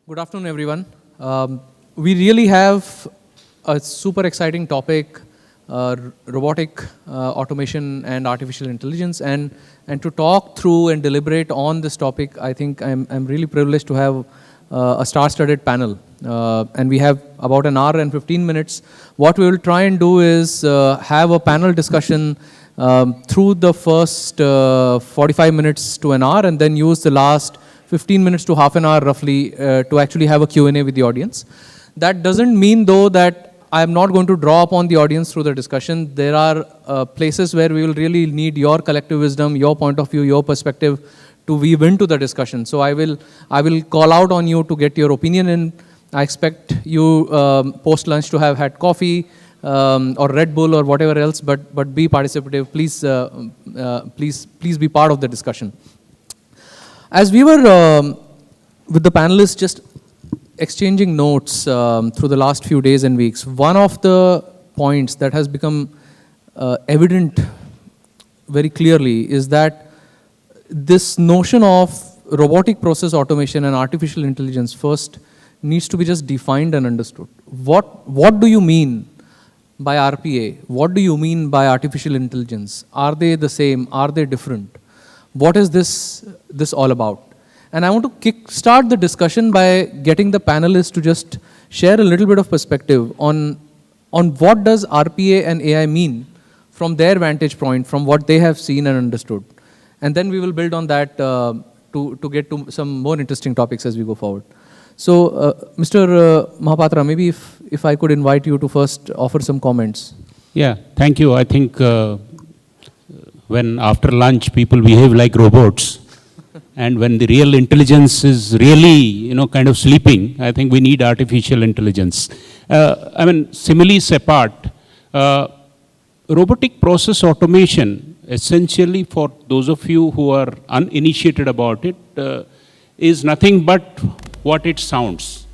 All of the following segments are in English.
Good afternoon, everyone. We really have a super exciting topic, robotic automation and artificial intelligence. And to talk through and deliberate on this topic, I think I'm really privileged to have a star-studded panel. And we have about an hour and 15 minutes. What we will try and do is have a panel discussion through the first 45 minutes to an hour, and then use the last 15 minutes to half an hour roughly to actually have a Q&A with the audience. That doesn't mean though that I'm not going to draw upon the audience through the discussion. There are places where we will really need your collective wisdom, your point of view, your perspective to weave into the discussion. So I will call out on you to get your opinion in. I expect you post lunch to have had coffee or Red Bull or whatever else, but be participative. Please be part of the discussion. As we were with the panelists just exchanging notes through the last few days and weeks, one of the points that has become evident very clearly is that this notion of robotic process automation and artificial intelligence first needs to be just defined and understood. What do you mean by RPA? What do you mean by artificial intelligence? Are they the same? Are they different? What is this all about? And I want to kickstart the discussion by getting the panelists to just share a little bit of perspective on what does RPA and AI mean from their vantage point, from what they have seen and understood. And then we will build on that to get to some more interesting topics as we go forward. So, Mr. Mahapatra, maybe if I could invite you to first offer some comments. Yeah, thank you. I think when after lunch people behave like robots, and when the real intelligence is really, kind of sleeping, I think we need artificial intelligence. I mean, similes apart, robotic process automation, essentially for those of you who are uninitiated about it, is nothing but what it sounds.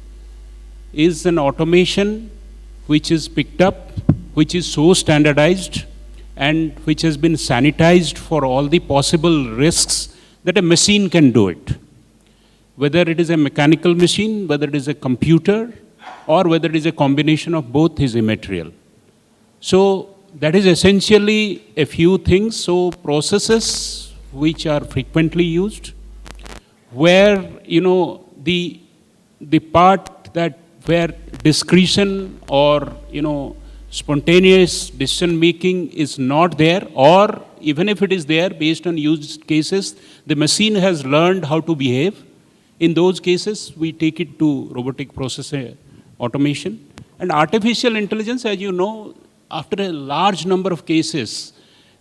Is an automation which is picked up, which is so standardized, and which has been sanitized for all the possible risks that a machine can do it. Whether it is a mechanical machine, whether it is a computer, or whether it is a combination of both is immaterial. So that is essentially a few things. So processes which are frequently used, where the part that where discretion or spontaneous decision making is not there, or even if it is there based on used cases, the machine has learned how to behave. In those cases, we take it to robotic process automation. And artificial intelligence, as you know, after a large number of cases,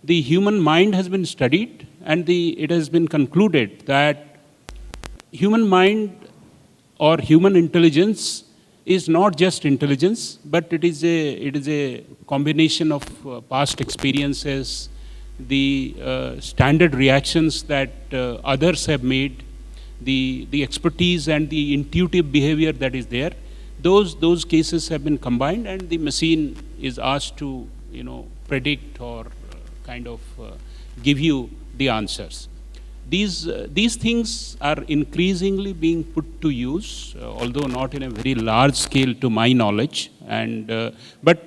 the human mind has been studied, and it has been concluded that human mind or human intelligence is not just intelligence, but it is a combination of past experiences, the standard reactions that others have made, the expertise and the intuitive behavior that is there. Those cases have been combined, and the machine is asked to predict or give you the answers. These things are increasingly being put to use, although not in a very large scale to my knowledge. But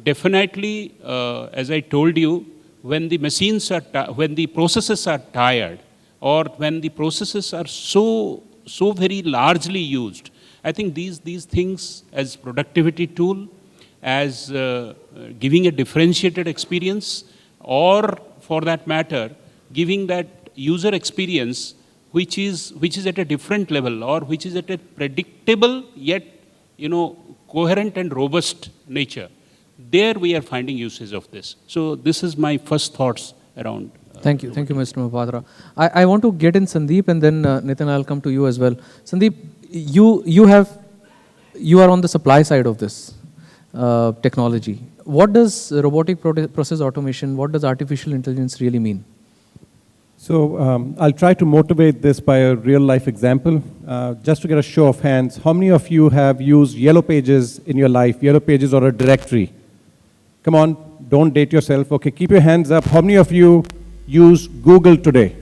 definitely, as I told you, when the when the processes are tired, or when the processes are so very largely used, I think these things as productivity tool, as giving a differentiated experience, or for that matter, giving that user experience which is at a different level, or which is at a predictable yet coherent and robust nature, there we are finding uses of this. So this is my first thoughts around. Thank you, Mr. Mahapatra. I want to get in Sandeep, and then Nitin, I'll come to you as well. Sandeep, you are on the supply side of this technology. What does robotic process automation, what does artificial intelligence really mean? So I'll try to motivate this by a real life example. Just to get a show of hands, how many of you have used Yellow Pages in your life, Yellow Pages or a directory? Come on, don't date yourself. Okay, keep your hands up. How many of you use Google today?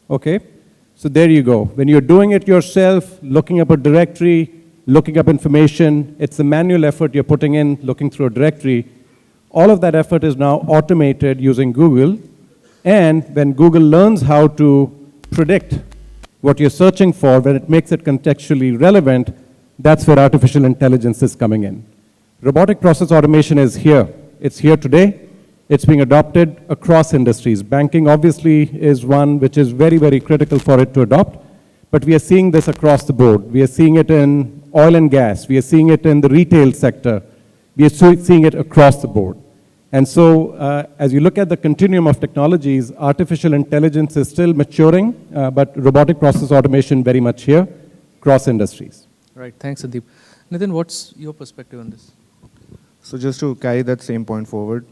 Okay, So there you go. When you're doing it yourself, looking up a directory, looking up information, it's a manual effort you're putting in, looking through a directory. All of that effort is now automated using Google. And when Google learns how to predict what you're searching for, when it makes it contextually relevant, that's where artificial intelligence is coming in. Robotic process automation is here. It's here today. It's being adopted across industries. Banking obviously is one which is very, very critical for it to adopt, but we are seeing this across the board. We are seeing it in oil and gas. We are seeing it in the retail sector. We are seeing it across the board. And so as you look at the continuum of technologies, artificial intelligence is still maturing, but robotic process automation very much here, cross industries. Right, thanks, Sandeep. Nitin, what's your perspective on this? So just to carry that same point forward,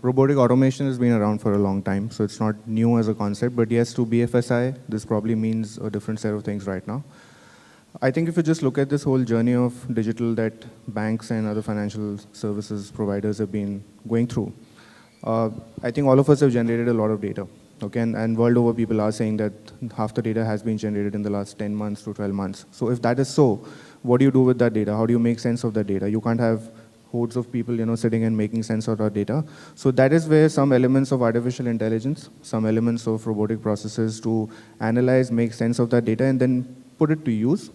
robotic automation has been around for a long time, so it's not new as a concept, but yes, to BFSI, this probably means a different set of things right now. I think if you just look at this whole journey of digital that banks and other financial services providers have been going through, I think all of us have generated a lot of data. Okay, and world over people are saying that half the data has been generated in the last 10 months to 12 months. So if that is so, what do you do with that data? How do you make sense of that data? You can't have hordes of people, sitting and making sense of our data. So that is where some elements of artificial intelligence, some elements of robotic processes to analyze, make sense of that data, and then put it to use,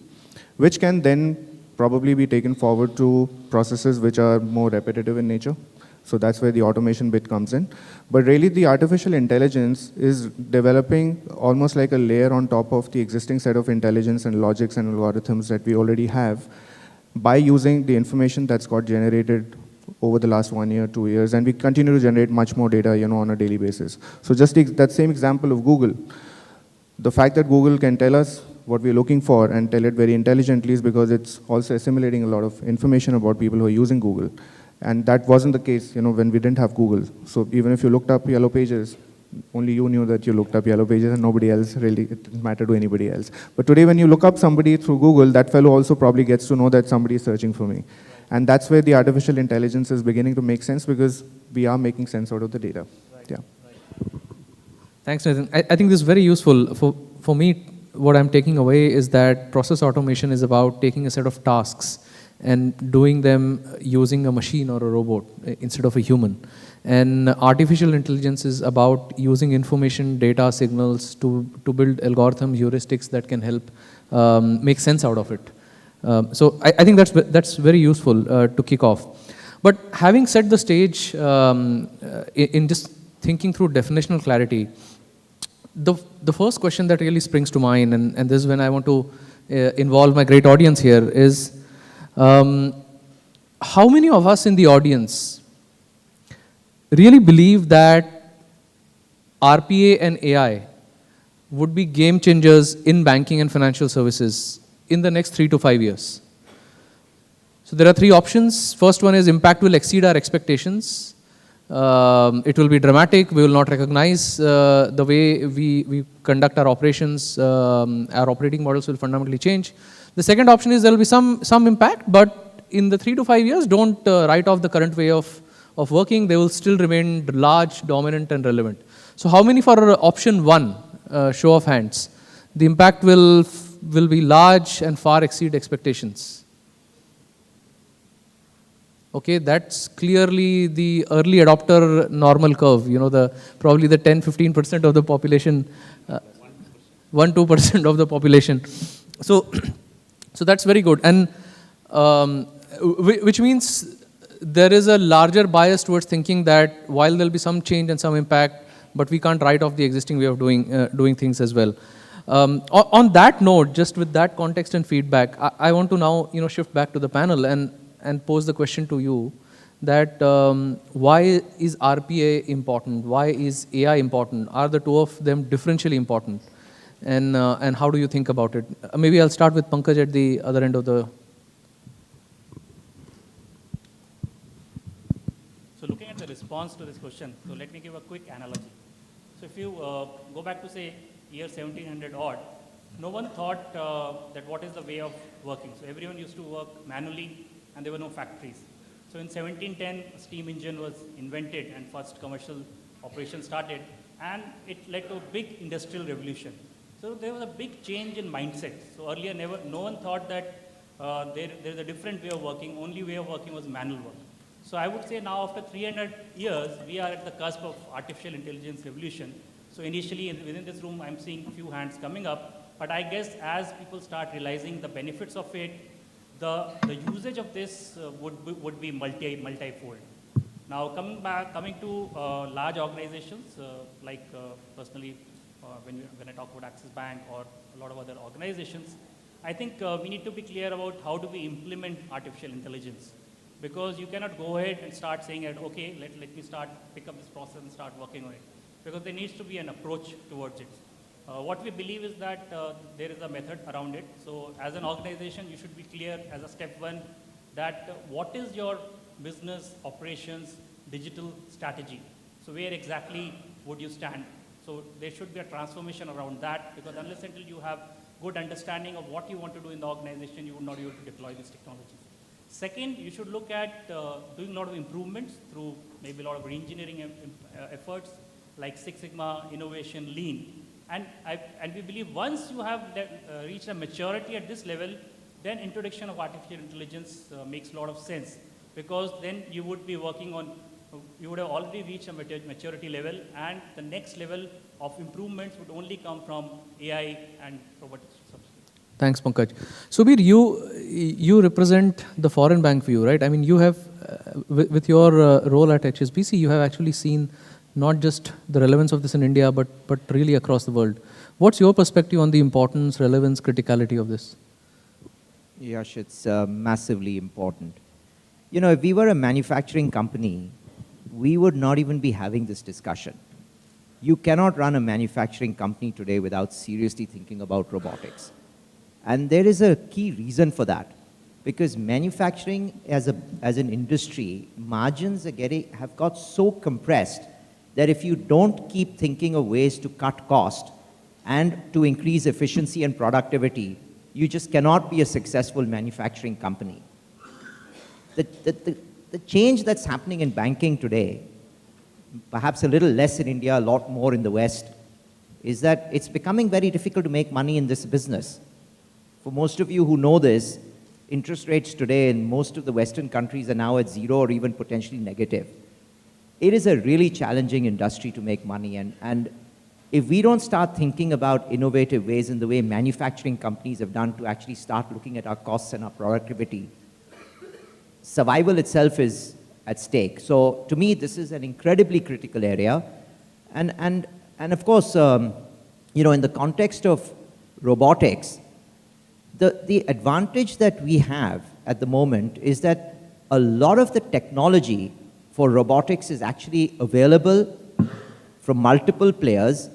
which can then probably be taken forward to processes which are more repetitive in nature. So that's where the automation bit comes in. But really the artificial intelligence is developing almost like a layer on top of the existing set of intelligence and logics and algorithms that we already have by using the information that's got generated over the last 1 year, 2 years, and we continue to generate much more data, on a daily basis. So just that same example of Google, the fact that Google can tell us what we're looking for and tell it very intelligently is because it's also assimilating a lot of information about people who are using Google. And that wasn't the case, when we didn't have Google. So even if you looked up Yellow Pages, only you knew that you looked up Yellow Pages and nobody else really, it didn't matter to anybody else. But today when you look up somebody through Google, that fellow also probably gets to know that somebody is searching for me. And that's where the artificial intelligence is beginning to make sense because we are making sense out of the data. Right. Yeah. Right. Thanks, Nathan. I think this is very useful. For me, what I'm taking away is that process automation is about taking a set of tasks and doing them using a machine or a robot instead of a human. And artificial intelligence is about using information, data, signals to build algorithm heuristics that can help make sense out of it. So I think that's very useful to kick off. But having set the stage in just thinking through definitional clarity, the first question that really springs to mind, and this is when I want to involve my great audience here, is how many of us in the audience really believe that RPA and AI would be game changers in banking and financial services in the next 3 to 5 years? So there are 3 options. First one is impact will exceed our expectations. It will be dramatic. We will not recognize the way we conduct our operations. Our operating models will fundamentally change. The second option is there will be some impact, but in the 3 to 5 years, don't write off the current way of working. They will still remain large, dominant, and relevant. So how many for option 1, show of hands? The impact will be large and far exceed expectations. Okay, that's clearly the early adopter normal curve. Probably the 10-15% of the population, 1-2% of the population. So that's very good, and which means there is a larger bias towards thinking that while there'll be some change and some impact, but we can't write off the existing way of doing things as well. On that note, just with that context and feedback, I want to now shift back to the panel and pose the question to you that why is RPA important? Why is AI important? Are the two of them differentially important? And how do you think about it? Maybe I'll start with Pankaj at the other end of the... So looking at the response to this question, so let me give a quick analogy. So if you go back to say year 1700 odd, no one thought that what is the way of working. So everyone used to work manually and there were no factories. So in 1710, a steam engine was invented and first commercial operation started, and it led to a big industrial revolution. So So there was a big change in mindset. So earlier, no one thought that there's a different way of working. Only way of working was manual work. So I would say now, after 300 years, we are at the cusp of artificial intelligence revolution. So initially, within this room, I'm seeing a few hands coming up. But I guess as people start realizing the benefits of it, the usage of this would be multifold. Now, coming to large organizations, like personally, when I talk about Axis Bank or a lot of other organizations, I think we need to be clear about how do we implement artificial intelligence. Because you cannot go ahead and start saying that, okay, let me pick up this process and start working on it. Because there needs to be an approach towards it. What we believe is that there is a method around it. So as an organization, you should be clear as a step one that what is your business operations digital strategy. So where exactly would you stand? So there should be a transformation around that, because unless until you have good understanding of what you want to do in the organization, you would not be able to deploy these technologies. Second, you should look at doing a lot of improvements through maybe a lot of re-engineering efforts like Six Sigma, innovation, lean. And we believe once you have reached a maturity at this level, then introduction of artificial intelligence makes a lot of sense, because then you would be working on, you would have already reached a maturity level, and the next level of improvements would only come from AI and robotics. Thanks, Pankaj. Subir, you represent the foreign bank view, right? I mean, you have, with your role at HSBC, you have actually seen not just the relevance of this in India, but really across the world. What's your perspective on the importance, relevance, criticality of this? Yash, it's massively important. You know, if we were a manufacturing company, we would not even be having this discussion. You cannot run a manufacturing company today without seriously thinking about robotics. And there is a key reason for that. Because manufacturing as an industry, margins have got so compressed that if you don't keep thinking of ways to cut cost and to increase efficiency and productivity, you just cannot be a successful manufacturing company. The change that's happening in banking today, perhaps a little less in India, a lot more in the West, is that it's becoming very difficult to make money in this business. For most of you who know this, interest rates today in most of the Western countries are now at zero or even potentially negative. It is a really challenging industry to make money, and if we don't start thinking about innovative ways in the way manufacturing companies have done to actually start looking at our costs and our productivity, survival itself is at stake. So to me, this is an incredibly critical area. And of course, you know, in the context of robotics, the advantage that we have at the moment is that a lot of the technology for robotics is actually available from multiple players,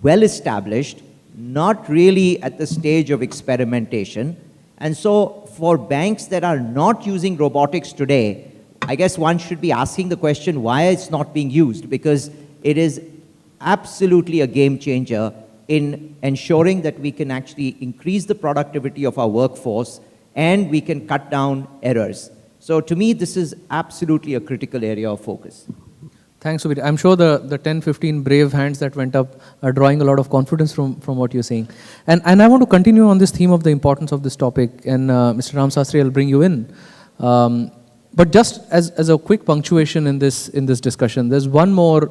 well established, not really at the stage of experimentation. And so for banks that are not using robotics today, I guess one should be asking the question why it's not being used, because it is absolutely a game changer in ensuring that we can actually increase the productivity of our workforce and we can cut down errors. So to me, this is absolutely a critical area of focus. Thanks, Subir. I'm sure the 10, 15 brave hands that went up are drawing a lot of confidence from what you're saying. And I want to continue on this theme of the importance of this topic. And Mr. Ram Sastry, I'll bring you in. But just as a quick punctuation in this discussion, there's one more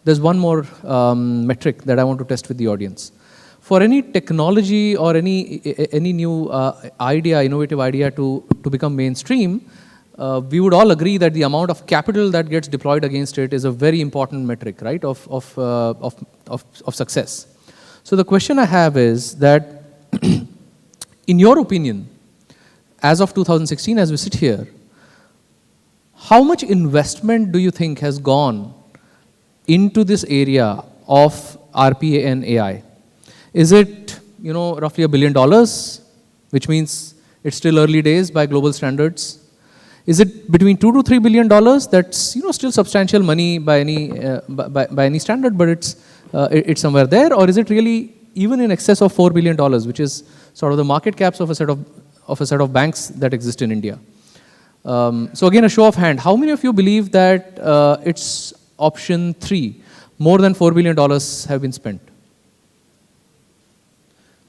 metric that I want to test with the audience. For any technology or any new innovative idea to become mainstream, we would all agree that the amount of capital that gets deployed against it is a very important metric, right, of success. So the question I have is that, in your opinion, as of 2016, as we sit here, how much investment do you think has gone into this area of RPA and AI? Is it, roughly $1 billion, which means it's still early days by global standards? Is it between $2 to $3 billion? That's still substantial money by any standard, but it's somewhere there. Or is it really even in excess of $4 billion, which is sort of the market caps of a set of banks that exist in India? So again, a show of hand. How many of you believe that it's option 3, more than $4 billion have been spent?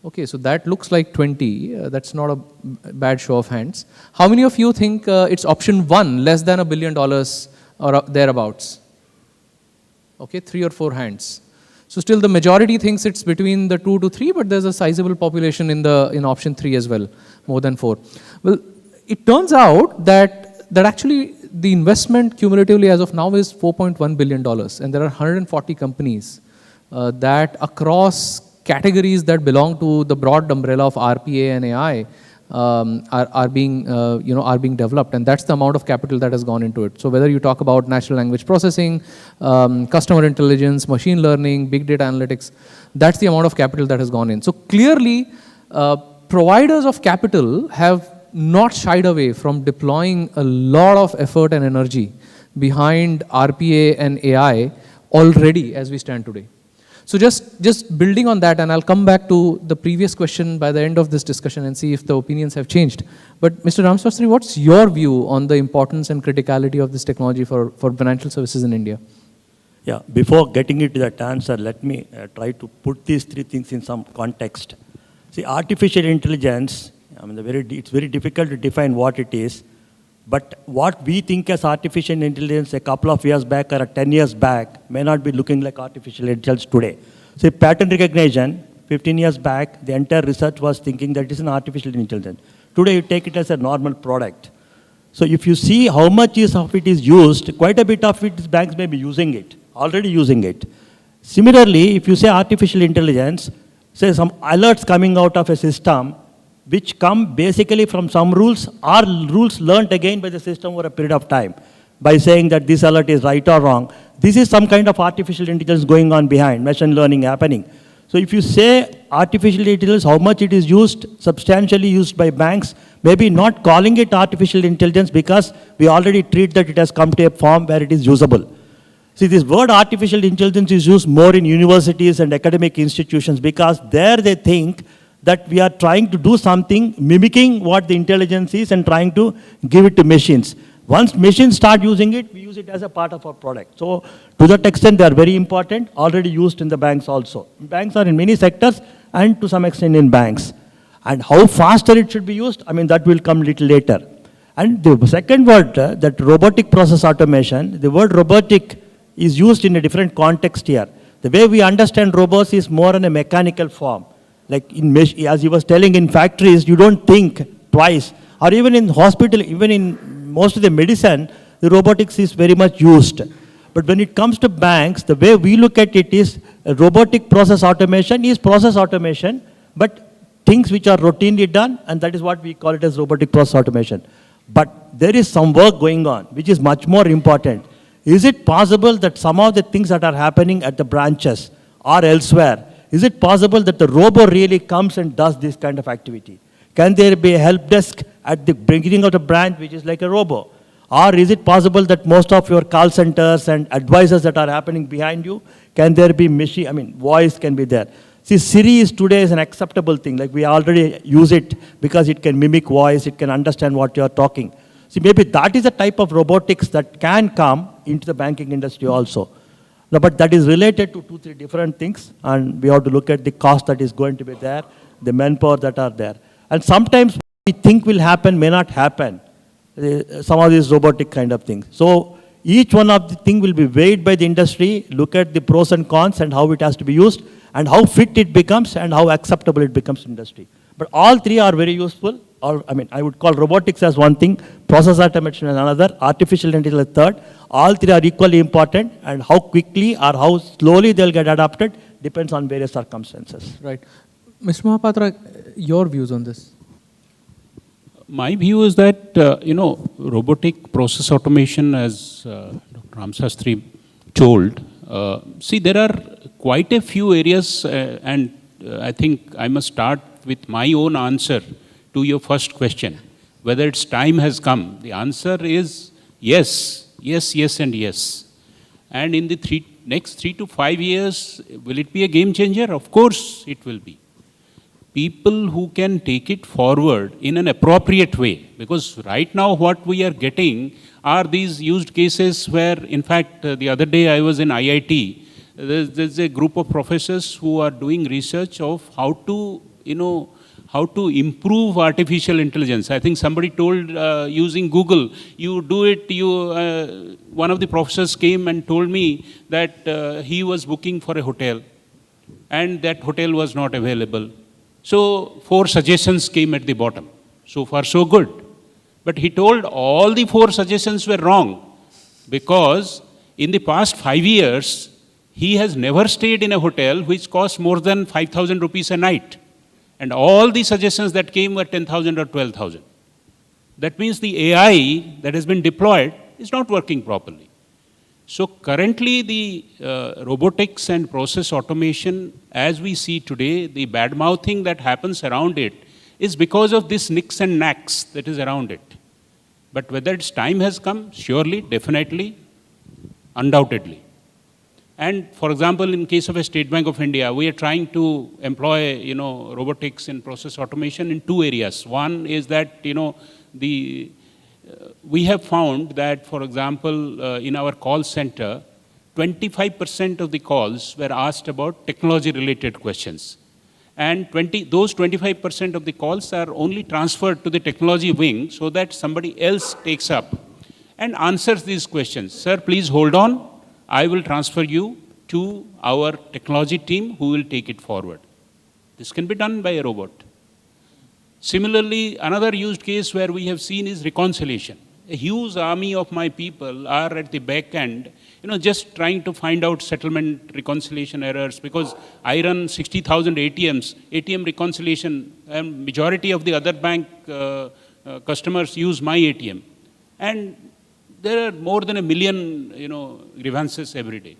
Okay, so that looks like 20. That's not a bad show of hands. How many of you think it's option 1, less than $1 billion or thereabouts? Okay, 3 or 4 hands. So still the majority thinks it's between the 2 to 3, but there's a sizable population in option 3 as well, more than 4. Well, it turns out that actually the investment cumulatively as of now is $4.1 billion, and there are 140 companies that across categories that belong to the broad umbrella of RPA and AI are being developed, and that's the amount of capital that has gone into it. So whether you talk about natural language processing, customer intelligence, machine learning, big data analytics, that's the amount of capital that has gone in. So clearly, providers of capital have not shied away from deploying a lot of effort and energy behind RPA and AI already as we stand today. So just building on that, and I'll come back to the previous question by the end of this discussion and see if the opinions have changed. But Mr. Ramsastry, what's your view on the importance and criticality of this technology for financial services in India? Yeah, before getting into that answer, let me try to put these 3 things in some context. See, artificial intelligence, I mean, it's very difficult to define what it is, but what we think as artificial intelligence a couple of years back or 10 years back may not be looking like artificial intelligence today. So pattern recognition, 15 years back, the entire research was thinking that it is an artificial intelligence. Today you take it as a normal product. So if you see how much of it is used, quite a bit of it banks may be using it, already using it. Similarly, if you say artificial intelligence, say some alerts coming out of a system, which come basically from some rules or rules learnt again by the system over a period of time by saying that this alert is right or wrong. This is some kind of artificial intelligence going on behind, machine learning happening. So if you say artificial intelligence, how much it is used, substantially used by banks, maybe not calling it artificial intelligence because we already treat that it has come to a form where it is usable. See, this word artificial intelligence is used more in universities and academic institutions because there they think that we are trying to do something mimicking what the intelligence is and trying to give it to machines. Once machines start using it, we use it as a part of our product. So to that extent, they are very important, already used in the banks also. Banks are in many sectors and to some extent in banks. And how faster it should be used, I mean, that will come a little later. And the second word, that robotic process automation, the word robotic is used in a different context here. The way we understand robots is more in a mechanical form. Like as he was telling, in factories, you don't think twice. Or even in hospital, even in most of the medicine, the robotics is very much used. But when it comes to banks, the way we look at it is robotic process automation is process automation, but things which are routinely done, and that is what we call it as robotic process automation. But there is some work going on, which is much more important. Is it possible that some of the things that are happening at the branches or elsewhere, is it possible that the robot really comes and does this kind of activity? Can there be a help desk at the beginning of the branch which is like a robot? Or is it possible that most of your call centers and advisors that are happening behind you, can there be machine, I mean, voice can be there. See, Siri is today is an acceptable thing. Like we already use it because it can mimic voice, it can understand what you're talking. See, maybe that is a type of robotics that can come into the banking industry also. No, but that is related to 2-3 different things, and we have to look at the cost that is going to be there, the manpower that are there. And sometimes what we think will happen may not happen, some of these robotic kind of things. So each one of the thing will be weighed by the industry, look at the pros and cons and how it has to be used, and how fit it becomes and how acceptable it becomes to industry. But all 3 are very useful. I would call robotics as one thing, process automation as another, artificial intelligence as third. All 3 are equally important, and how quickly or how slowly they'll get adopted depends on various circumstances. Right. Mr. Mohapatra, your views on this? My view is that, robotic process automation, as Dr. Ramsastry told, see, there are quite a few areas, and I think I must start with my own answer to your first question, whether its time has come. The answer is yes, yes, yes, and yes. And in the next 3 to 5 years, will it be a game changer? Of course it will be. People who can take it forward in an appropriate way, because right now what we are getting are these used cases where, in fact, the other day I was in IIT, there's a group of professors who are doing research of how to how to improve artificial intelligence. I think somebody told using Google, you do it, one of the professors came and told me that he was booking for a hotel and that hotel was not available. So 4 suggestions came at the bottom. So far so good. But he told all the 4 suggestions were wrong because in the past 5 years, he has never stayed in a hotel which costs more than 5,000 rupees a night. And all the suggestions that came were 10,000 or 12,000. That means the AI that has been deployed is not working properly. So currently the robotics and process automation, as we see today, the bad-mouthing that happens around it is because of this nicks and knacks that is around it. But whether its time has come, surely, definitely, undoubtedly. And for example, in case of a State Bank of India, we are trying to employ, robotics and process automation in 2 areas. One is that, we have found that, for example, in our call center, 25% of the calls were asked about technology-related questions. And those 25% of the calls are only transferred to the technology wing so that somebody else takes up and answers these questions. Sir, please hold on. I will transfer you to our technology team who will take it forward. This can be done by a robot. Similarly, another used case where we have seen is reconciliation. A huge army of my people are at the back end, just trying to find out settlement reconciliation errors because I run 60,000 ATMs, ATM reconciliation, and majority of the other bank customers use my ATM. And there are more than 1 million, grievances every day.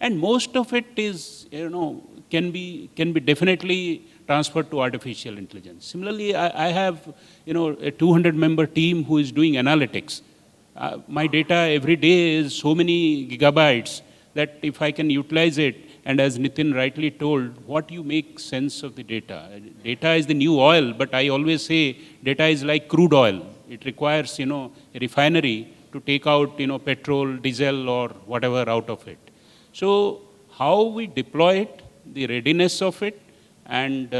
And most of it is, can be definitely transferred to artificial intelligence. Similarly, I have, a 200-member team who is doing analytics. My data every day is so many gigabytes that if I can utilize it, and as Nitin rightly told, what you make sense of the data? Data is the new oil, but I always say data is like crude oil. It requires, a refinery to take out, petrol, diesel, or whatever out of it. So how we deploy it, the readiness of it, and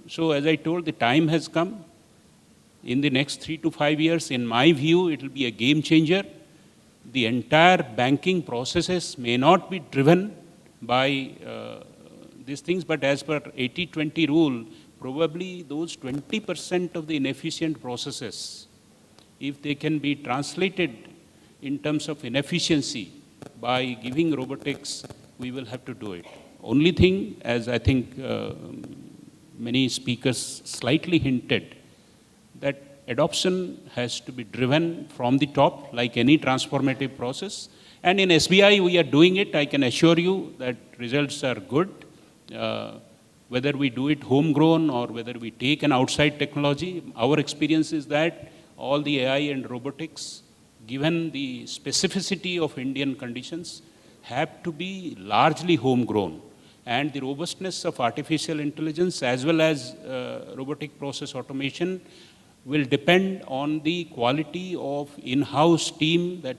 so as I told, the time has come. In the next 3 to 5 years, in my view, it will be a game changer. The entire banking processes may not be driven by these things, but as per 80-20 rule, probably those 20% of the inefficient processes, if they can be translated in terms of inefficiency by giving robotics, we will have to do it. Only thing, as I think many speakers slightly hinted, that adoption has to be driven from the top, like any transformative process. And in SBI, we are doing it. I can assure you that results are good. Whether we do it homegrown or whether we take an outside technology, our experience is that all the AI and robotics, given the specificity of Indian conditions, have to be largely homegrown. And the robustness of artificial intelligence as well as robotic process automation will depend on the quality of in-house team that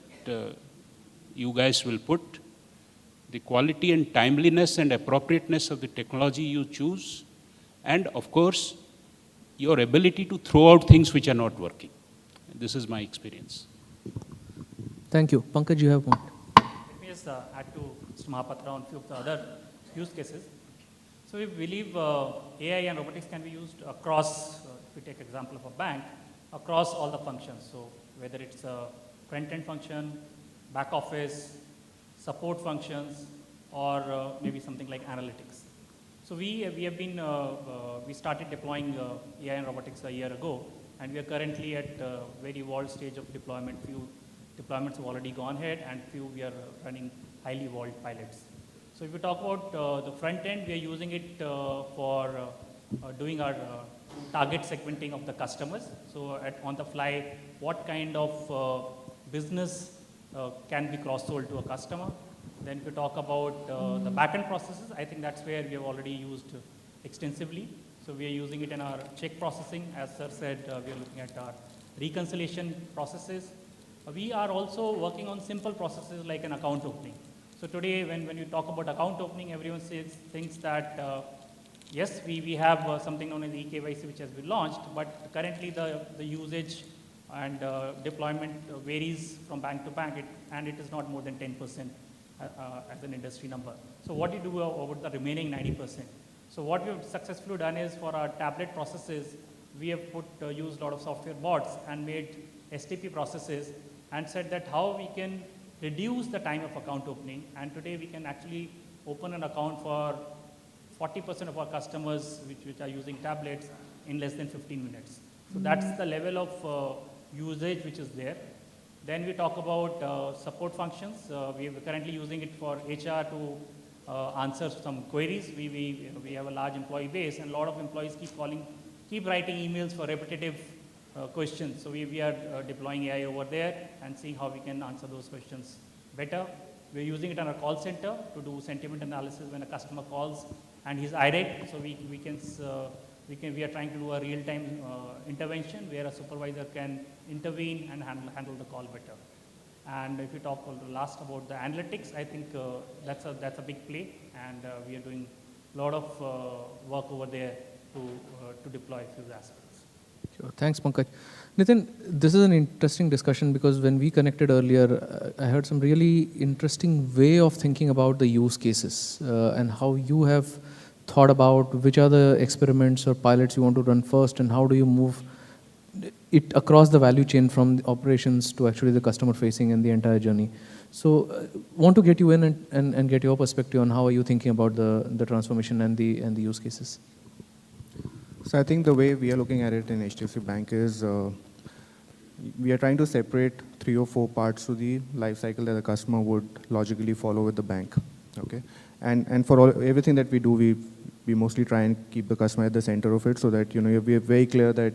you guys will put, the quality and timeliness and appropriateness of the technology you choose, and of course, your ability to throw out things which are not working. This is my experience. Thank you. Pankaj, you have one. Let me just add to Mr. Mahapatra on a few of the other use cases. So we believe AI and robotics can be used across, if we take example of a bank, across all the functions. So whether it's a front-end function, back office, support functions, or maybe something like analytics. So we have been, we started deploying AI and robotics a year ago, and we are currently at a very evolved stage of deployment. Few deployments have already gone ahead, and few we are running highly evolved pilots. So if we talk about the front end, we are using it for doing our target segmenting of the customers. So on the fly, what kind of business can be cross-sold to a customer. Then if we talk about the back-end processes, I think that's where we have already used extensively. So we are using it in our check processing. As sir said, we are looking at our reconciliation processes. We are also working on simple processes like an account opening. So today, when you talk about account opening, everyone thinks that yes, we have something known as eKYC which has been launched, but currently the usage and deployment varies from bank to bank, and it is not more than 10% as an industry number. So what do you do over the remaining 90%? So what we've successfully done is for our tablet processes, we have used a lot of software bots and made STP processes and said that how we can reduce the time of account opening. And today we can actually open an account for 40% of our customers which are using tablets in less than 15 minutes. So that's the level of usage which is there. Then we talk about support functions. We are currently using it for HR to answer some queries. We have a large employee base, and a lot of employees keep writing emails for repetitive questions. So we are deploying AI over there and seeing how we can answer those questions better. We're using it on a call center to do sentiment analysis when a customer calls and he's irate. So we are trying to do a real-time intervention where a supervisor can intervene and handle the call better. And if you talk last about the analytics, I think that's a big play, and we are doing a lot of work over there to deploy a few aspects. Sure. Thanks, Pankaj. Nitin, this is an interesting discussion because when we connected earlier, I heard some really interesting way of thinking about the use cases and how you have thought about which are the experiments or pilots you want to run first, and how do you move it across the value chain from the operations to actually the customer facing and the entire journey. So want to get you in and get your perspective on how are you thinking about the transformation and the use cases. So I think the way we are looking at it in HDFC Bank is we are trying to separate 3 or 4 parts to the life cycle that the customer would logically follow with the bank. Okay, and for everything that we do, we mostly try and keep the customer at the center of it, so that we are very clear that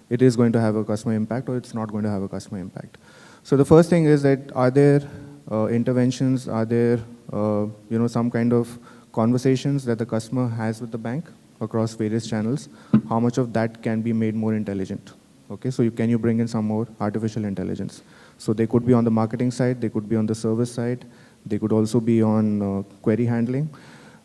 it is going to have a customer impact or it's not going to have a customer impact. So the first thing is that are there interventions, are there some kind of conversations that the customer has with the bank across various channels? How much of that can be made more intelligent? Okay, so can you bring in some more artificial intelligence? So they could be on the marketing side, they could be on the service side, they could also be on query handling.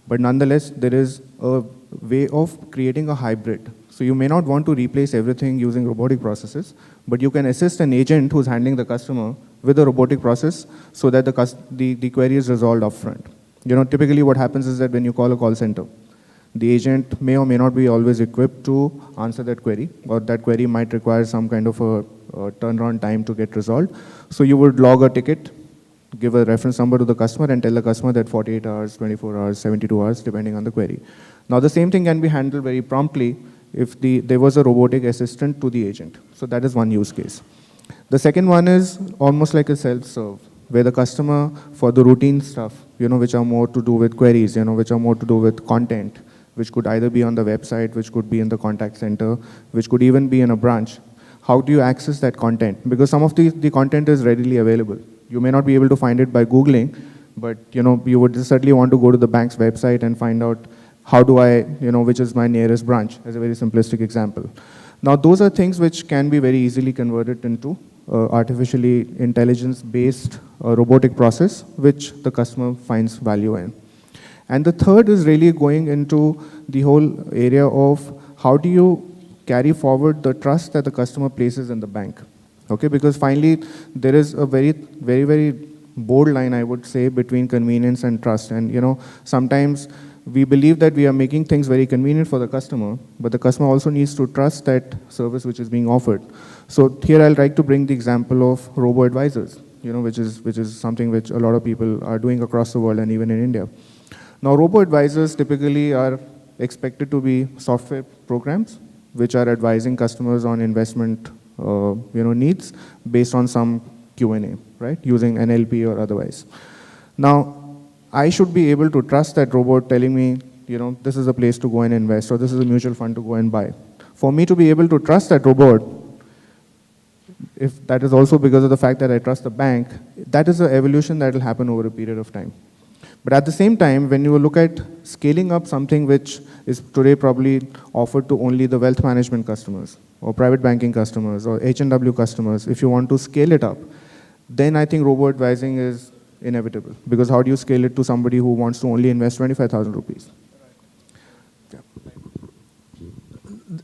But nonetheless, there is a way of creating a hybrid. So you may not want to replace everything using robotic processes, but you can assist an agent who's handling the customer with a robotic process so that the query is resolved upfront. Typically what happens is that when you call a call center, the agent may or may not be always equipped to answer that query, or that query might require some kind of a turnaround time to get resolved. So you would log a ticket, give a reference number to the customer, and tell the customer that 48 hours, 24 hours, 72 hours, depending on the query. Now the same thing can be handled very promptly if there was a robotic assistant to the agent. So that is one use case. The second one is almost like a self-serve, where the customer, for the routine stuff, which are more to do with queries, which are more to do with content, which could either be on the website, which could be in the contact center, which could even be in a branch. How do you access that content? Because some of the content is readily available. You may not be able to find it by Googling, but you would certainly want to go to the bank's website and find out how do I, which is my nearest branch, as a very simplistic example. Now those are things which can be very easily converted into artificially intelligence-based robotic process, which the customer finds value in. And the third is really going into the whole area of how do you carry forward the trust that the customer places in the bank. Okay, because finally there is a very, very, very bold line, I would say, between convenience and trust. And sometimes we believe that we are making things very convenient for the customer, but the customer also needs to trust that service which is being offered. So here I'll like to bring the example of robo-advisors, which is something which a lot of people are doing across the world and even in India. Now, robo-advisors typically are expected to be software programs which are advising customers on investment needs based on some Q&A, right, using NLP or otherwise. Now, I should be able to trust that robot telling me, this is a place to go and invest, or this is a mutual fund to go and buy. For me to be able to trust that robot, if that is also because of the fact that I trust the bank, that is an evolution that will happen over a period of time. But at the same time, when you look at scaling up something which is today probably offered to only the wealth management customers, or private banking customers, or H&W customers, if you want to scale it up, then I think robo-advising is inevitable. Because how do you scale it to somebody who wants to only invest 25,000 rupees? Yeah.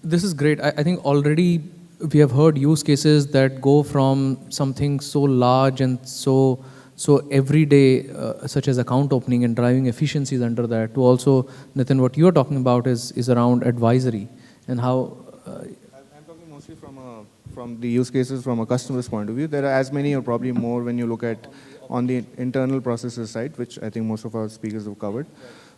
This is great. I think already we have heard use cases that go from something so large and so everyday, such as account opening and driving efficiencies under that, to also, Nitin, what you're talking about is around advisory and how. I'm talking mostly from the use cases from a customer's point of view. There are as many or probably more when you look at on the internal processes side, which I think most of our speakers have covered.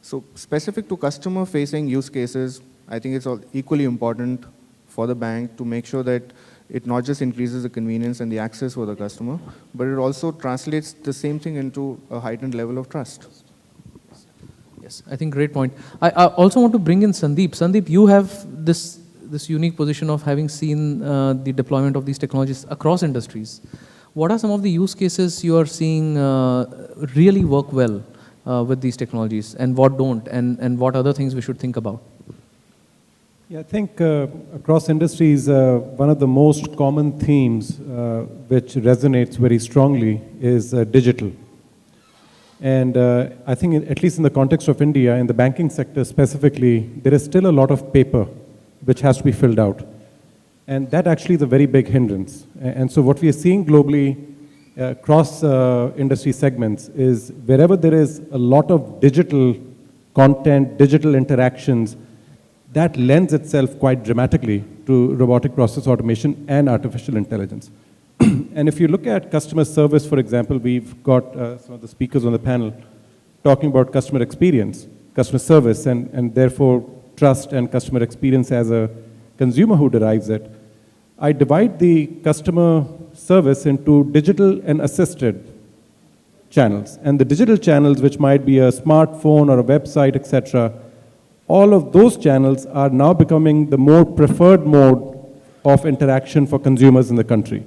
So specific to customer-facing use cases, I think it's all equally important for the bank to make sure that it not just increases the convenience and the access for the customer, but it also translates the same thing into a heightened level of trust. Yes, I think great point. I also want to bring in Sandeep. Sandeep, you have this unique position of having seen the deployment of these technologies across industries. What are some of the use cases you are seeing really work well with these technologies, and what don't, and what other things we should think about? Yeah, I think across industries, one of the most common themes which resonates very strongly is digital. And I think, at least in the context of India, in the banking sector specifically, there is still a lot of paper which has to be filled out. And that actually is a very big hindrance. And so what we are seeing globally across industry segments is wherever there is a lot of digital content, digital interactions, that lends itself quite dramatically to robotic process automation and artificial intelligence. And if you look at customer service, for example, we've got some of the speakers on the panel talking about customer experience, customer service, and therefore trust and customer experience as a consumer who derives it. I divide the customer service into digital and assisted channels. And the digital channels, which might be a smartphone or a website, etc., all of those channels are now becoming the more preferred mode of interaction for consumers in the country.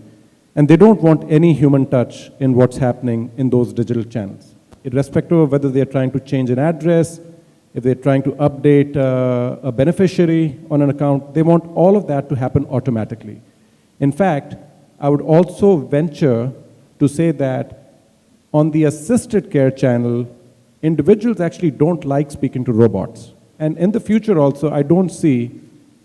And they don't want any human touch in what's happening in those digital channels, irrespective of whether they're trying to change an address, if they're trying to update a beneficiary on an account. They want all of that to happen automatically. In fact, I would also venture to say that on the assisted care channel, individuals actually don't like speaking to robots. And in the future also, I don't see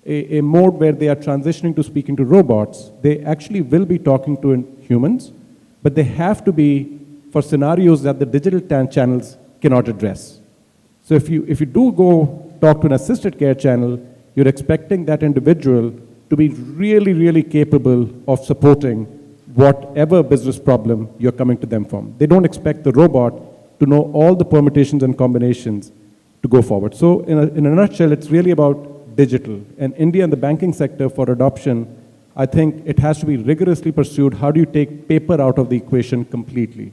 a mode where they are transitioning to speaking to robots. They actually will be talking to humans, but they have to be for scenarios that the digital channels cannot address. So if you do go talk to an assisted care channel, you're expecting that individual to be really, really capable of supporting whatever business problem you're coming to them from. They don't expect the robot to know all the permutations and combinations to go forward. So in a nutshell, it's really about digital. And India and the banking sector for adoption, I think it has to be rigorously pursued. How do you take paper out of the equation completely?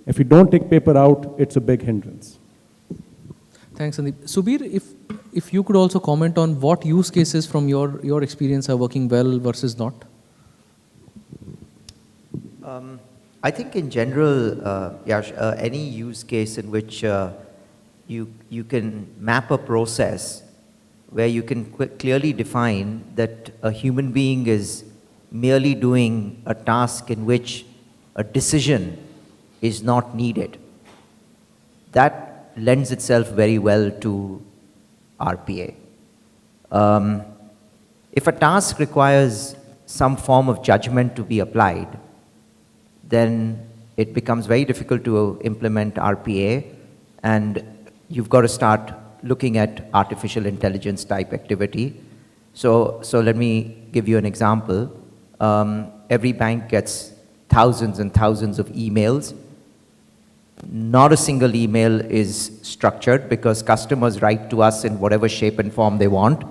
If you don't take paper out, it's a big hindrance. Thanks, Sandeep. Subir, if you could also comment on what use cases from your experience are working well versus not? I think in general, Yash, any use case in which you can map a process where you can clearly define that a human being is merely doing a task in which a decision is not needed. That lends itself very well to RPA. If a task requires some form of judgment to be applied, then it becomes very difficult to implement RPA, and you've got to start looking at artificial intelligence type activity. So let me give you an example. Every bank gets thousands and thousands of emails. Not a single email is structured because customers write to us in whatever shape and form they want.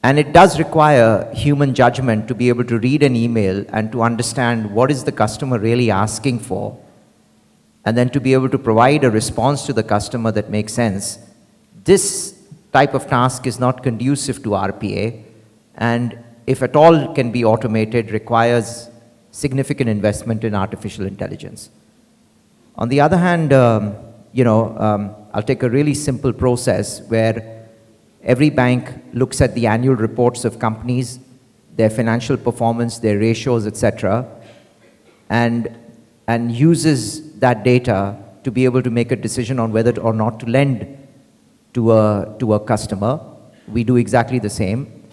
And it does require human judgment to be able to read an email and to understand what is the customer really asking for, and then to be able to provide a response to the customer that makes sense. This type of task is not conducive to RPA, and if at all can be automated, requires significant investment in artificial intelligence. On the other hand, I'll take a really simple process where every bank looks at the annual reports of companies, their financial performance, their ratios, etc., and uses that data to be able to make a decision on whether or not to lend to a customer. We do exactly the same.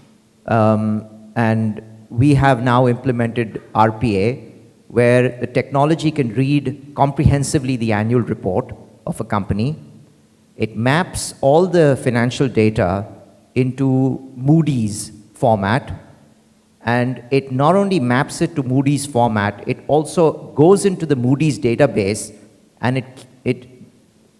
And we have now implemented RPA, where the technology can read comprehensively the annual report of a company. It maps all the financial data into Moody's format, and it not only maps it to Moody's format, it also goes into the Moody's database, and it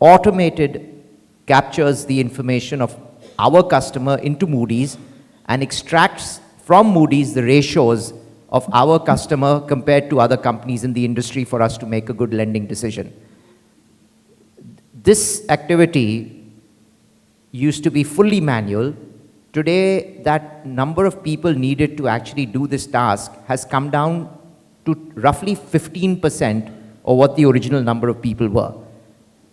automated captures the information of our customer into Moody's and extracts from Moody's the ratios of our customer compared to other companies in the industry for us to make a good lending decision. This activity used to be fully manual. Today, that number of people needed to actually do this task has come down to roughly 15% of what the original number of people were.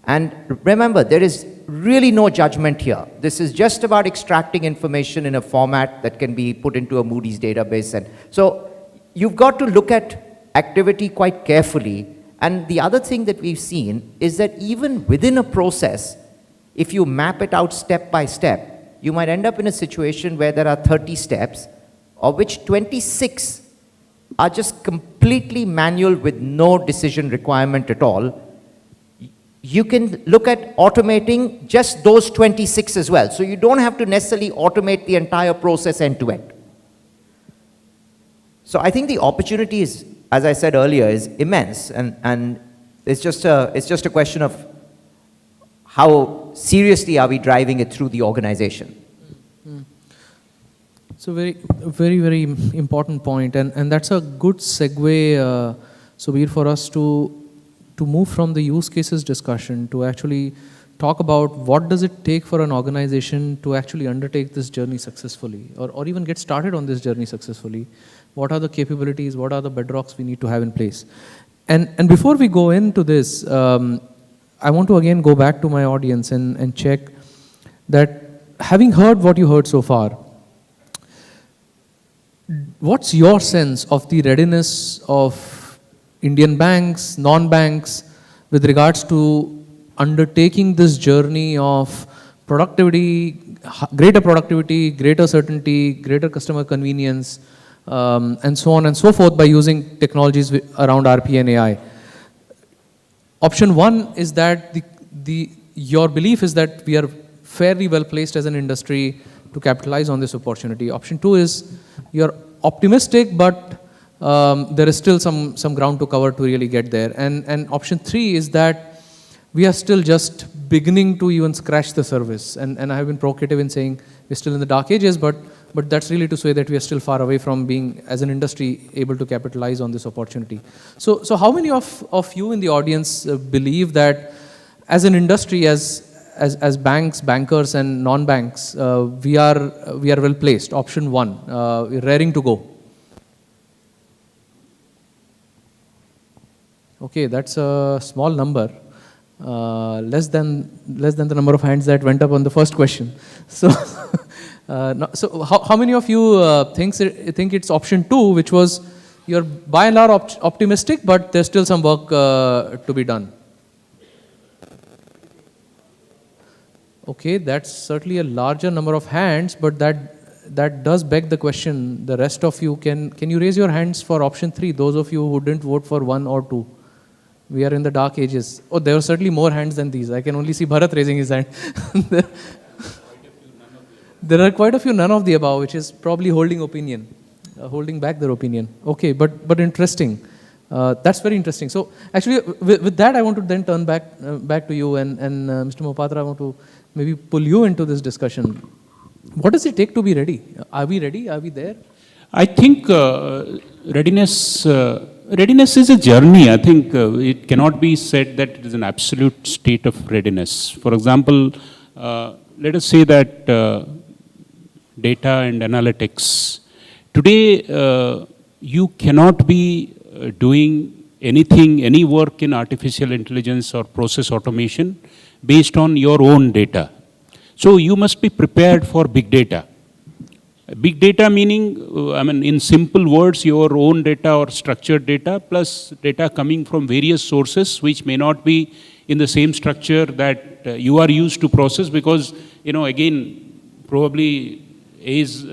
And remember, there is really no judgment here. This is just about extracting information in a format that can be put into a Moody's database. And so you've got to look at activity quite carefully. And the other thing that we've seen is that even within a process, if you map it out step by step, you might end up in a situation where there are 30 steps, of which 26 are just completely manual with no decision requirement at all. You can look at automating just those 26 as well. So you don't have to necessarily automate the entire process end to end. So I think the opportunity is, as I said earlier, is immense, and it's just a question of how seriously are we driving it through the organization. So very important point, and that's a good segue, Subir, for us to move from the use cases discussion to actually talk about what does it take for an organization to actually undertake this journey successfully, or even get started on this journey successfully. What are the capabilities, what are the bedrocks we need to have in place? And before we go into this, I want to again go back to my audience and check that, having heard what you heard so far, what's your sense of the readiness of Indian banks, non-banks, with regards to undertaking this journey of productivity, greater certainty, greater customer convenience, and so on and so forth by using technologies around RPA and AI? Option one is that your belief is that we are fairly well placed as an industry to capitalize on this opportunity. Option two is you're optimistic, but there is still some ground to cover to really get there. And option three is that we are still just beginning to even scratch the surface. And I have been provocative in saying we're still in the dark ages, but that's really to say that we are still far away from being, as an industry, able to capitalize on this opportunity. So how many of you in the audience believe that as an industry, as banks, bankers, and non-banks, we are well placed? Option one, we're raring to go. Okay, that's a small number, less than the number of hands that went up on the first question. So, so how many of you think it's option two, which was you're by and large optimistic, but there's still some work to be done? Okay, that's certainly a larger number of hands, but that does beg the question. The rest of you, can you raise your hands for option three? Those of you who didn't vote for one or two. We are in the dark ages. Oh, there are certainly more hands than these. I can only see Bharat raising his hand. There are quite a few none of the above, which is probably holding back their opinion. Okay, but interesting. That's very interesting. So actually, with that, I want to then turn back to you, and Mr. Mohapatra, I want to maybe pull you into this discussion. What does it take to be ready? Are we ready? Are we there? I think readiness is a journey. I think it cannot be said that it is an absolute state of readiness. For example, let us say that data and analytics. Today, you cannot be doing anything, any work in artificial intelligence or process automation based on your own data. So you must be prepared for big data. Big data meaning, in simple words, your own data or structured data plus data coming from various sources which may not be in the same structure that you are used to process, because, again, probably is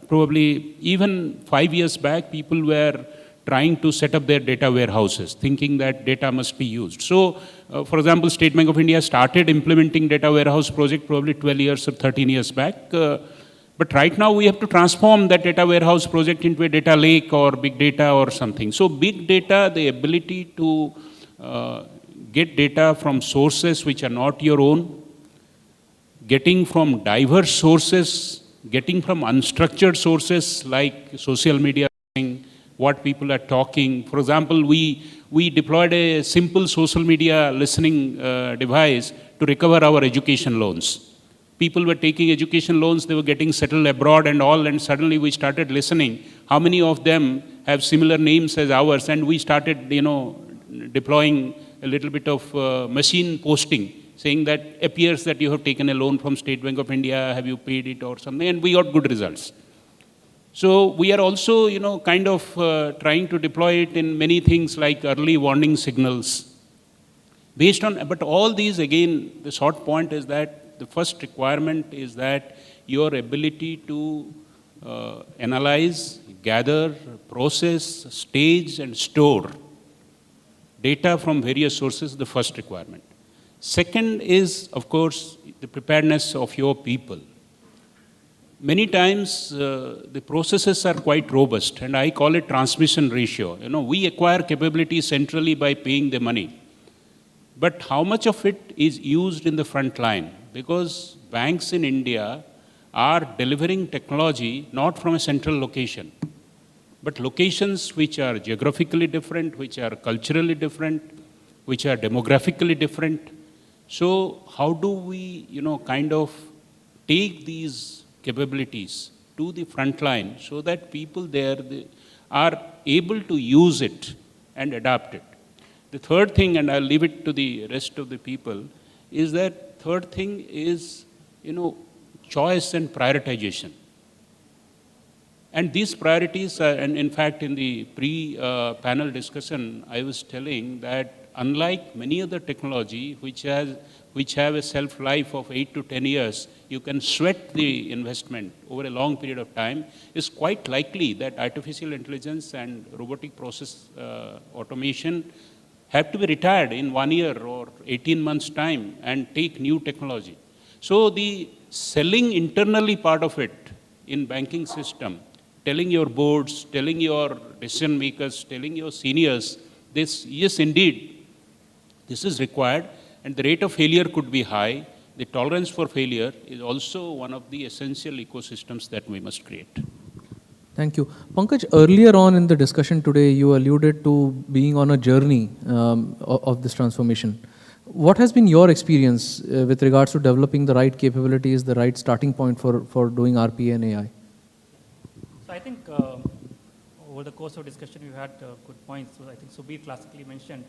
probably even 5 years back, people were trying to set up their data warehouses, thinking that data must be used. So, for example, State Bank of India started implementing data warehouse project probably 12 years or 13 years back. But right now we have to transform that data warehouse project into a data lake or big data or something. So big data, the ability to get data from sources which are not your own, getting from diverse sources, getting from unstructured sources like social media, what people are talking. For example, we deployed a simple social media listening device to recover our education loans. People were taking education loans, they were getting settled abroad and all, and suddenly we started listening. How many of them have similar names as ours? And we started, deploying a little bit of machine posting, saying that appears that you have taken a loan from State Bank of India, have you paid it or something, and we got good results. So we are also, kind of trying to deploy it in many things like early warning signals. But all these, again, the short point is that the first requirement is that your ability to analyze, gather, process, stage, and store data from various sources is the first requirement. Second is, of course, the preparedness of your people. Many times, the processes are quite robust, and I call it transmission ratio. We acquire capability centrally by paying the money. But how much of it is used in the front line? Because banks in India are delivering technology not from a central location, but locations which are geographically different, which are culturally different, which are demographically different. So how do we, kind of take these capabilities to the front line so that people there are able to use it and adapt it? The third thing, and I'll leave it to the rest of the people, is that third thing is, choice and prioritization. And these priorities are, and in fact, in the pre-panel discussion, I was telling that unlike many other technology which have a shelf-life of 8 to 10 years, you can sweat the investment over a long period of time, it's quite likely that artificial intelligence and robotic process automation have to be retired in 1 year or 18 months' time and take new technology. So the selling internally part of it in banking system, telling your boards, telling your decision makers, telling your seniors, this, yes, indeed, this is required, and the rate of failure could be high. The tolerance for failure is also one of the essential ecosystems that we must create. Thank you. Pankaj, earlier on in the discussion today, you alluded to being on a journey of this transformation. What has been your experience with regards to developing the right capabilities, the right starting point for doing RPA and AI? So I think over the course of discussion, you had good points. So I think Subir classically mentioned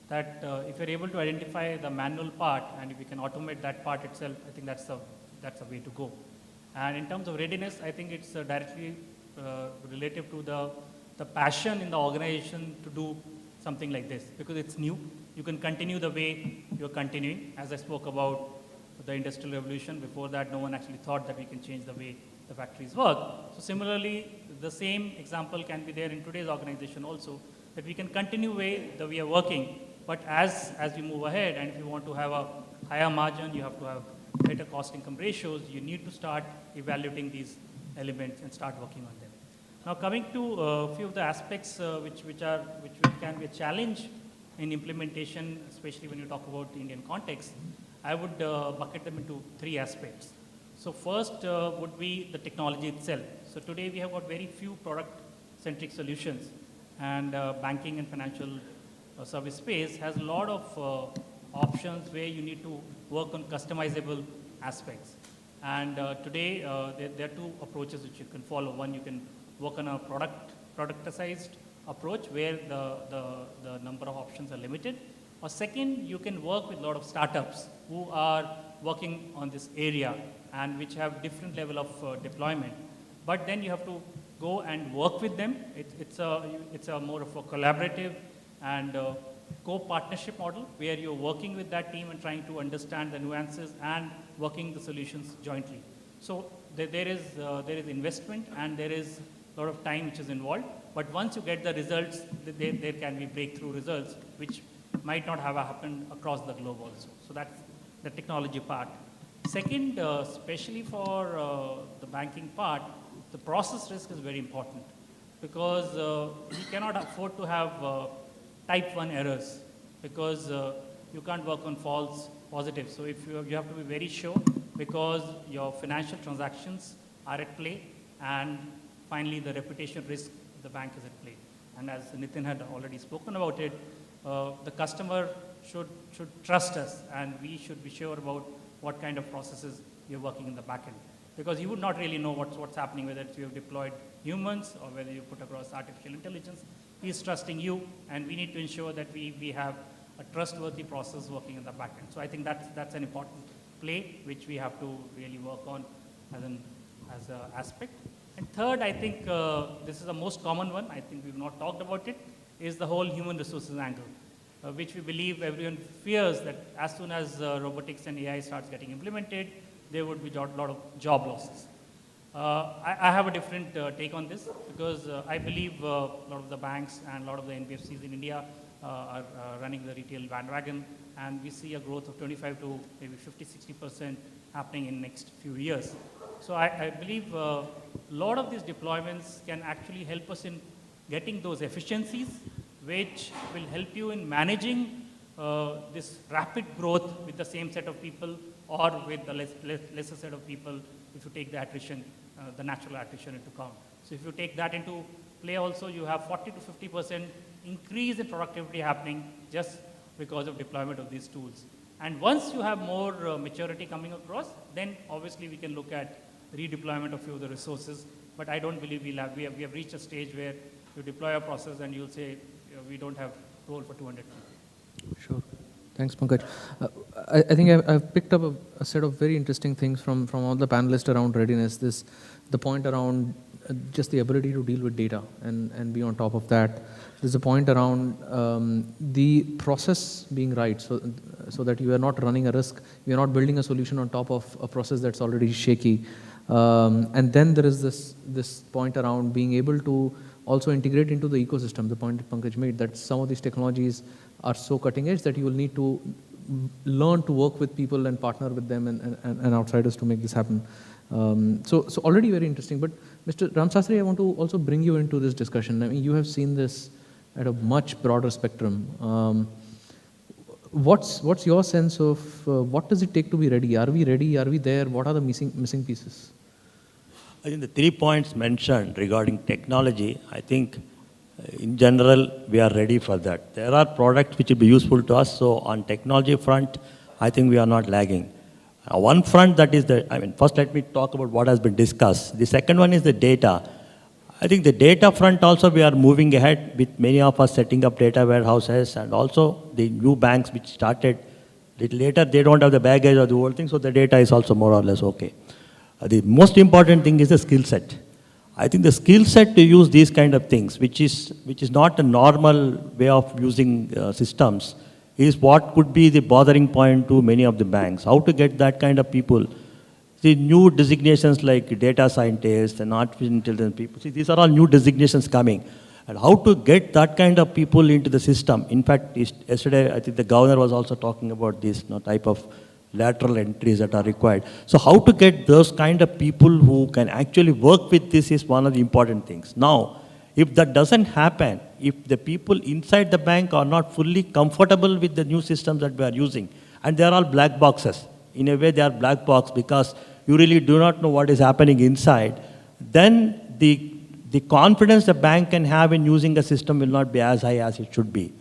that if you're able to identify the manual part and if you can automate that part itself, I think that's a way to go. And in terms of readiness, I think it's directly relative to the passion in the organization to do something like this, because it's new. You can continue the way you're continuing. As I spoke about the Industrial Revolution, before that no one actually thought that we can change the way the factories work. So similarly, the same example can be there in today's organization also, that we can continue the way we are working, but as we move ahead, and if you want to have a higher margin, you have to have better cost-income ratios, you need to start evaluating these elements and start working on them. Now coming to a few of the aspects which can be a challenge in implementation, especially when you talk about the Indian context, I would bucket them into 3 aspects. So first would be the technology itself. So today we have got very few product-centric solutions, and banking and financial service space has a lot of options where you need to work on customizable aspects. And today there are 2 approaches which you can follow. One, you can work on a productized approach where the number of options are limited. Or second, you can work with a lot of startups who are working on this area and which have different level of deployment. But then you have to go and work with them. It's a more of a collaborative and co-partnership model where you're working with that team and trying to understand the nuances and working the solutions jointly. So there is investment and there is a lot of time which is involved. But once you get the results, there can be breakthrough results which might not have happened across the globe also. So that's the technology part. Second, especially for the banking part, the process risk is very important because you cannot afford to have type 1 errors because you can't work on false positives. So if you have to be very sure because your financial transactions are at play, and finally the reputation risk of the bank is at play. And as Nitin had already spoken about it, the customer should trust us, and we should be sure about what kind of processes you're working in the back end. Because you would not really know what's happening, whether you have deployed humans or whether you put across artificial intelligence. He's trusting you, and we need to ensure that we have a trustworthy process working in the back end. So I think that's an important play which we have to really work on as an aspect. And third, I think this is the most common one, I think we've not talked about it, is the whole human resources angle, which we believe everyone fears that as soon as robotics and AI starts getting implemented, there would be a lot of job losses. I have a different take on this because I believe a lot of the banks and a lot of the NBFCs in India are running the retail bandwagon, and we see a growth of 25 to maybe 50-60% happening in next few years. So I believe a lot of these deployments can actually help us in getting those efficiencies, which will help you in managing this rapid growth with the same set of people or with the lesser set of people if you take the attrition, the natural attrition into account. So if you take that into play also, you have 40 to 50% increase in productivity happening just because of deployment of these tools. And once you have more maturity coming across, then obviously we can look at redeployment of few of the resources. But I don't believe we have reached a stage where you deploy a process and you'll say, we don't have role for 200 people. Sure. Thanks, Pankaj. I think I've picked up a set of very interesting things from all the panelists around readiness. The point around just the ability to deal with data and be on top of that. There's a point around the process being right, so that you are not running a risk. You are not building a solution on top of a process that's already shaky. And then there is this point around being able to also integrate into the ecosystem. The point that Pankaj made, that some of these technologies are so cutting edge that you will need to learn to work with people and partner with them and outsiders to make this happen. So already very interesting. But Mr. Ramsastry, I want to also bring you into this discussion. I mean, you have seen this at a much broader spectrum. What's your sense of what does it take to be ready? Are we ready? Are we there? What are the missing pieces? I think the 3 points mentioned regarding technology, I think in general, we are ready for that. There are products which will be useful to us. So on technology front, I think we are not lagging. One front that is first let me talk about what has been discussed. The second one is the data. I think the data front also we are moving ahead with many of us setting up data warehouses, and also the new banks which started little later, they don't have the baggage or the whole thing, so the data is also more or less okay. The most important thing is the skill set. I think the skill set to use these kind of things, which is not a normal way of using systems, is what could be the bothering point to many of the banks. How to get that kind of people. The new designations like data scientists and artificial intelligence people, see, these are all new designations coming. And how to get that kind of people into the system. In fact, yesterday, I think the governor was also talking about this type of lateral entries that are required. So how to get those kind of people who can actually work with this is one of the important things. Now, if that doesn't happen, if the people inside the bank are not fully comfortable with the new systems that we are using, and they are all black boxes, in a way they are black box because you really do not know what is happening inside, then the confidence the bank can have in using a system will not be as high as it should be.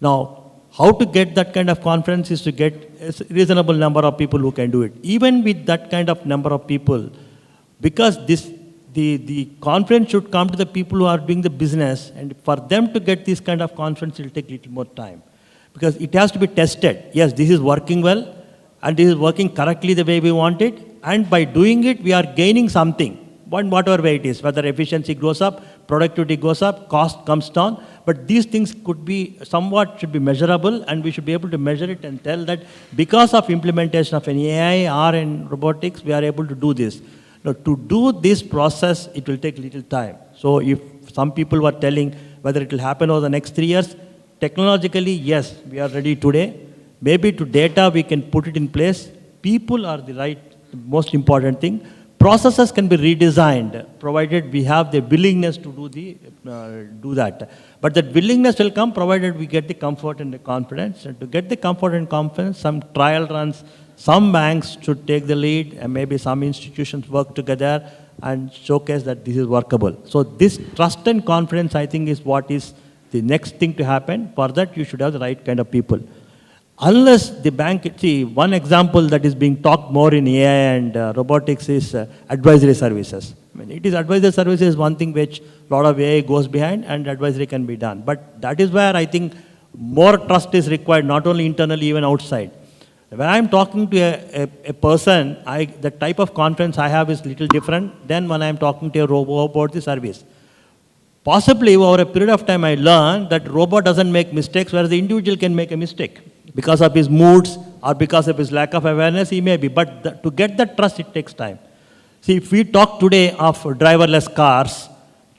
Now, how to get that kind of confidence is to get a reasonable number of people who can do it. Even with that kind of number of people, because the confidence should come to the people who are doing the business, and for them to get this kind of confidence, it will take a little more time. Because it has to be tested. Yes, this is working well, and this is working correctly the way we want it, and by doing it, we are gaining something, whatever way it is, whether efficiency goes up, productivity goes up, cost comes down, But these things could be somewhat should be measurable, and we should be able to measure it and tell that because of implementation of an AI or in robotics, we are able to do this. Now, to do this process, it will take little time. So if some people were telling whether it will happen over the next 3 years, technologically, yes, we are ready today. Maybe to data, we can put it in place. People are the most important thing. Processes can be redesigned, provided we have the willingness to do that. But that willingness will come provided we get the comfort and the confidence. And to get the comfort and confidence, some trial runs, some banks should take the lead, and maybe some institutions work together and showcase that this is workable. So this trust and confidence, I think, is what is the next thing to happen. For that, you should have the right kind of people. Unless the bank, see, one example that is being talked more in AI and robotics is advisory services. I mean, it is advisory services is one thing which a lot of AI goes behind, and advisory can be done. But that is where I think more trust is required, not only internally, even outside. When I'm talking to a person, the type of confidence I have is little different than when I'm talking to a robot about the service. Possibly over a period of time, I learned that robot doesn't make mistakes, whereas the individual can make a mistake. Because of his moods or because of his lack of awareness, he may be. But to get that trust, it takes time. See, if we talk today of driverless cars,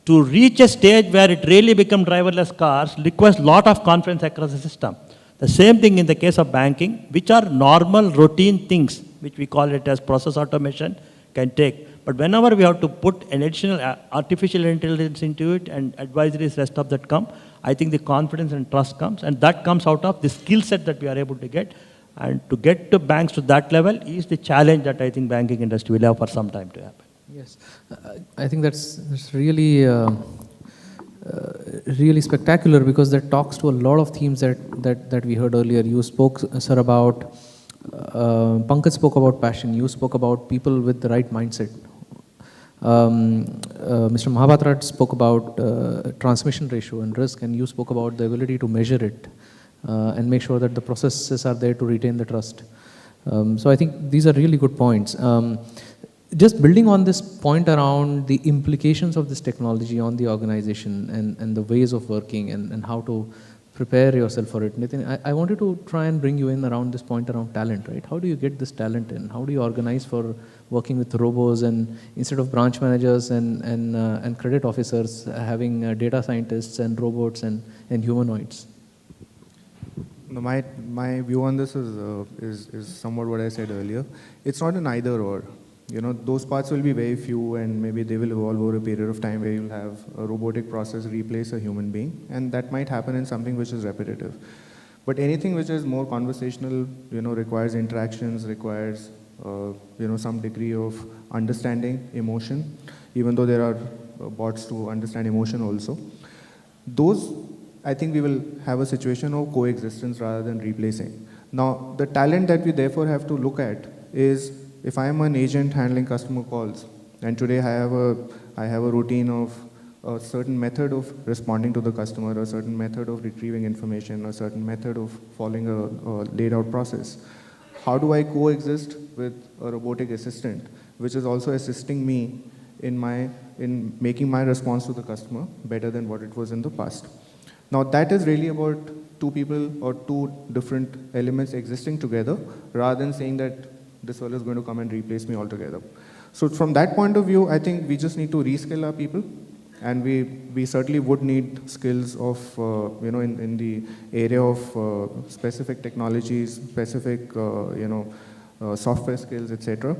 to reach a stage where it really becomes driverless cars requires a lot of confidence across the system. The same thing in the case of banking, which are normal routine things, which we call it as process automation, can take. But whenever we have to put an additional artificial intelligence into it and advisories, rest of that come, I think the confidence and trust comes, and that comes out of the skill set that we are able to get. And to get to banks to that level is the challenge that I think banking industry will have for some time to happen. Yes, I think that's really really spectacular, because that talks to a lot of themes that we heard earlier. You spoke, sir, about Pankaj spoke about passion. You spoke about people with the right mindset. Mr. Mahabatra spoke about transmission ratio and risk, and you spoke about the ability to measure it and make sure that the processes are there to retain the trust. So I think these are really good points. Just building on this point around the implications of this technology on the organization and the ways of working and how to prepare yourself for it. Nitin, I wanted to try and bring you in around this point around talent, right? How do you get this talent in? How do you organize for working with robos, and instead of branch managers and credit officers, having data scientists and robots and humanoids? No, my view on this is somewhat what I said earlier. It's not an either or. You know, those parts will be very few, and maybe they will evolve over a period of time where you'll have a robotic process replace a human being, and that might happen in something which is repetitive. But anything which is more conversational, you know, requires interactions, requires, you know, some degree of understanding emotion, even though there are bots to understand emotion also. Those, I think we will have a situation of coexistence rather than replacing. Now, the talent that we therefore have to look at is, if I am an agent handling customer calls, and today I have a routine of a certain method of responding to the customer, a certain method of retrieving information, a certain method of following a laid out process, how do I coexist with a robotic assistant, which is also assisting me in making my response to the customer better than what it was in the past? Now, that is really about two people or two different elements existing together, rather than saying that this fellow is going to come and replace me altogether. So from that point of view, I think we just need to reskill our people, and we certainly would need skills of, you know, in the area of specific technologies, specific, you know, software skills, etc.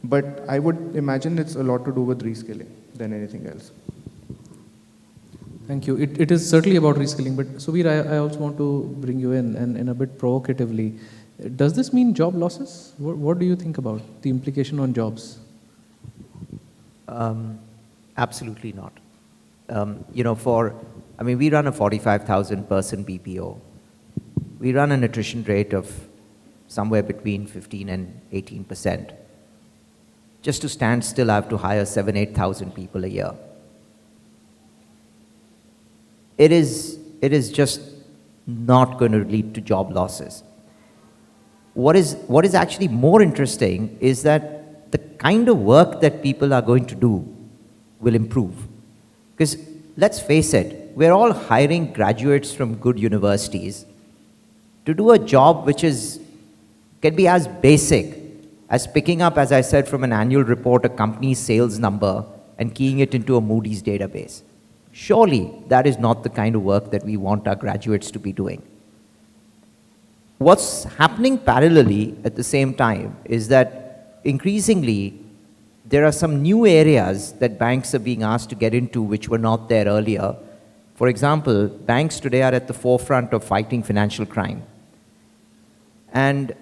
But I would imagine it's a lot to do with reskilling than anything else. Thank you. It is certainly about reskilling, but Subir, I also want to bring you in, and in a bit provocatively, does this mean job losses? What do you think about the implication on jobs? Absolutely not. You know, I mean, we run a 45,000 person BPO. We run an attrition rate of somewhere between 15 and 18%. Just to stand still, I have to hire 8,000 people a year. It is just not going to lead to job losses. What is actually more interesting is that the kind of work that people are going to do will improve. Because let's face it, we're all hiring graduates from good universities to do a job which can be as basic as picking up, as I said, from an annual report, a company's sales number and keying it into a Moody's database. Surely that is not the kind of work that we want our graduates to be doing. What's happening parallelly at the same time is that increasingly there are some new areas that banks are being asked to get into which were not there earlier. For example, banks today are at the forefront of fighting financial crime. And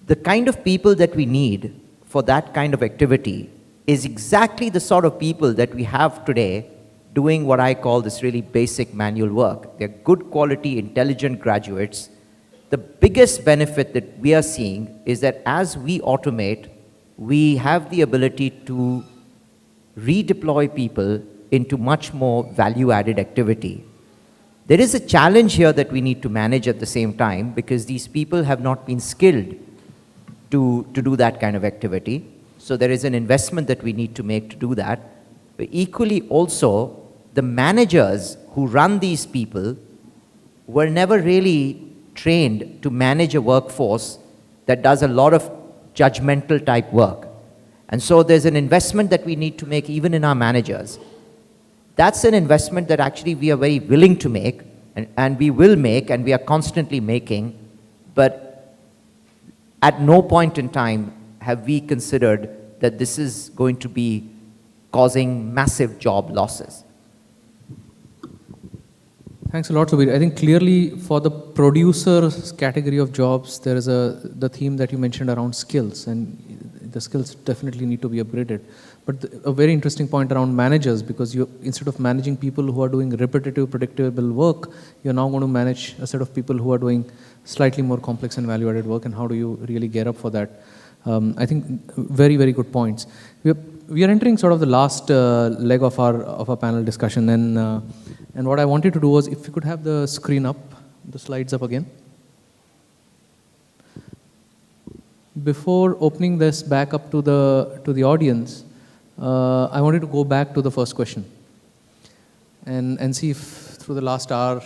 the kind of people that we need for that kind of activity is exactly the sort of people that we have today doing what I call this really basic manual work. They're good quality, intelligent graduates. The biggest benefit that we are seeing is that as we automate, we have the ability to redeploy people into much more value-added activity. There is a challenge here that we need to manage at the same time because these people have not been skilled to do that kind of activity. So there is an investment that we need to make to do that. But equally also, the managers who run these people were never really trained to manage a workforce that does a lot of judgmental type work. And so there's an investment that we need to make even in our managers. That's an investment that actually we are very willing to make, and we will make, and we are constantly making, but at no point in time have we considered that this is going to be causing massive job losses. Thanks a lot, Subir. I think clearly for the producers category of jobs, there is the theme that you mentioned around skills, and the skills definitely need to be upgraded. But a very interesting point around managers, because instead of managing people who are doing repetitive, predictable work, you're now going to manage a set of people who are doing slightly more complex and value-added work, and how do you really gear up for that? I think very, very good points. We are entering sort of the last leg of our panel discussion, and what I wanted to do was, if you could have the screen up, the slides up again. Before opening this back up to the audience, I wanted to go back to the first question and see if through the last hour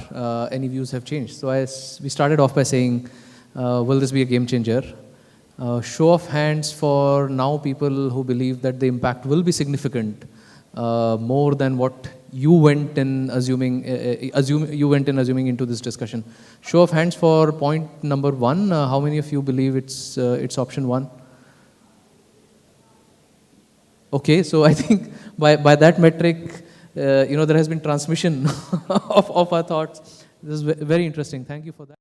any views have changed. So we started off by saying, will this be a game changer? Show of hands for now people who believe that the impact will be significant, more than what you went in assuming into this discussion. Show of hands for point number 1. How many of you believe it's option 1? Okay, so I think by that metric, there has been transmission of our thoughts. This is very interesting. Thank you for that.